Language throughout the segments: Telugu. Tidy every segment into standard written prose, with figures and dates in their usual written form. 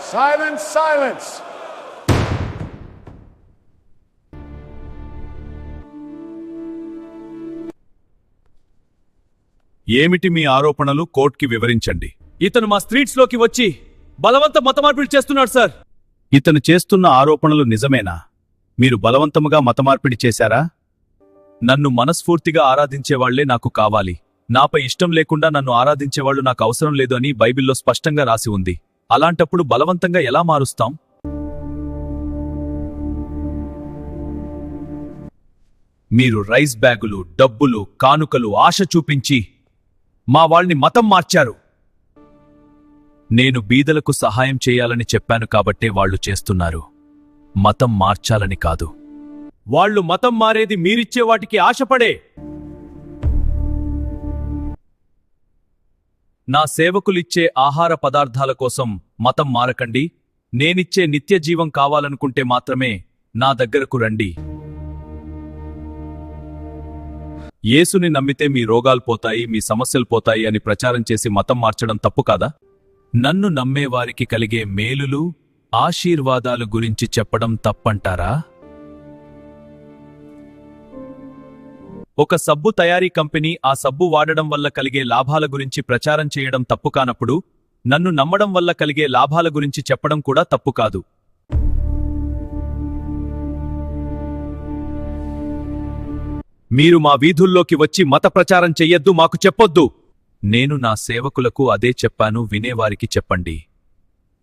Silence, silence. ఏమిటి మీ ఆరోపణలు? కోర్టుకి వివరించండి. ఇతను మా స్ట్రీట్స్ లోకి వచ్చి బలవంత మతమార్పిడి చేస్తున్నాడు సార్. ఇతను చేస్తున్న ఆరోపణలు నిజమేనా? మీరు బలవంతముగా మతమార్పిడి చేశారా? నన్ను మనస్ఫూర్తిగా ఆరాధించేవాళ్లే నాకు కావాలి. నాపై ఇష్టం లేకుండా నన్ను ఆరాధించేవాళ్లు నాకు అవసరం లేదు అని బైబిల్లో స్పష్టంగా రాసి ఉంది. అలాంటప్పుడు బలవంతంగా ఎలా మారుస్తాం? మీరు రైస్ బ్యాగులు, డబ్బులు, కానుకలు ఆశ చూపించి మా వాళ్ళని మతం మార్చారు. నేను బీదలకు సహాయం చేయాలని చెప్పాను కాబట్టే వాళ్లు చేస్తున్నారు, మతం మార్చాలని కాదు. వాళ్లు మతం మారేది మీరిచ్చే వాటికి ఆశపడే. నా సేవకులిచ్చే ఆహార పదార్థాల కోసం మతం మారకండి. నేనిచ్చే నిత్య జీవం కావాలనుకుంటే మాత్రమే నా దగ్గరకు రండి. యేసుని నమ్మితే మీ రోగాలు పోతాయి, మీ సమస్యలు పోతాయి అని ప్రచారం చేసి మతం మార్చడం తప్పు కాదా? నన్ను నమ్మేవారికి కలిగే మేలులు, ఆశీర్వాదాలు గురించి చెప్పడం తప్పంటారా? ఒక సబ్బు తయారీ కంపెనీ ఆ సబ్బు వాడడం వల్ల కలిగే లాభాల గురించి ప్రచారం చేయడం తప్పు కానప్పుడు, నన్ను నమ్మడం వల్ల కలిగే లాభాల గురించి చెప్పడం కూడా తప్పు కాదు. మీరు మా వీధుల్లోకి వచ్చి మత ప్రచారం చెయ్యొద్దు, మాకు చెప్పొద్దు. నేను నా సేవకులకు అదే చెప్పాను, వినేవారికి చెప్పండి.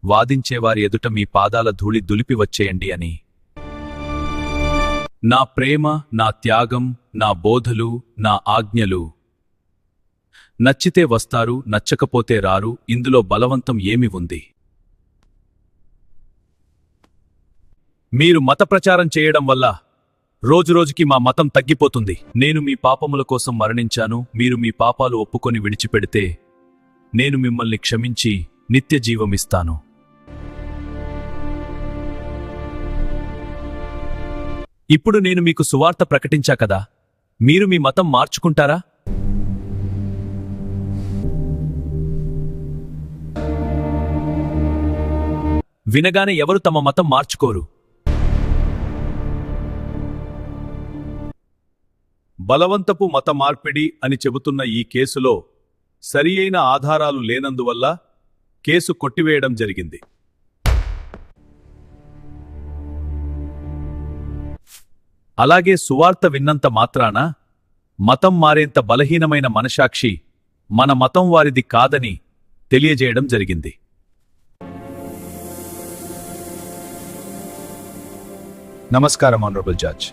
వాదించేవారి ఎదుట మీ పాదాల ధూళి దులిపి వచ్చేయండి అని. నా ప్రేమ, నా త్యాగం, నా బోధలు, నా ఆజ్ఞలు నచ్చితే వస్తారు, నచ్చకపోతే రారు. ఇందులో బలవంతం ఏమి ఉంది? మీరు మత ప్రచారం చేయడం వల్ల రోజురోజుకి మా మతం తగ్గిపోతుంది. నేను మీ పాపముల కోసం మరణించాను. మీరు మీ పాపాలు ఒప్పుకొని విడిచిపెడితే నేను మిమ్మల్ని క్షమించి నిత్య జీవమిస్తాను. ఇప్పుడు నేను మీకు సువార్త ప్రకటించా కదా, మీరు మీ మతం మార్చుకుంటారా? వినగానే ఎవరు తమ మతం మార్చుకోరు. బలవంతపు మత మార్పిడి అని చెబుతున్న ఈ కేసులో సరియైన ఆధారాలు లేనందువల్ల కేసు కొట్టివేయడం జరిగింది. అలాగే సువార్త విన్నంత మాత్రాన మతం మారేంత బలహీనమైన మనసాక్షి మన మతం వారిది కాదని తెలియజేయడం జరిగింది. నమస్కారం ఆనరబుల్ జడ్జ్.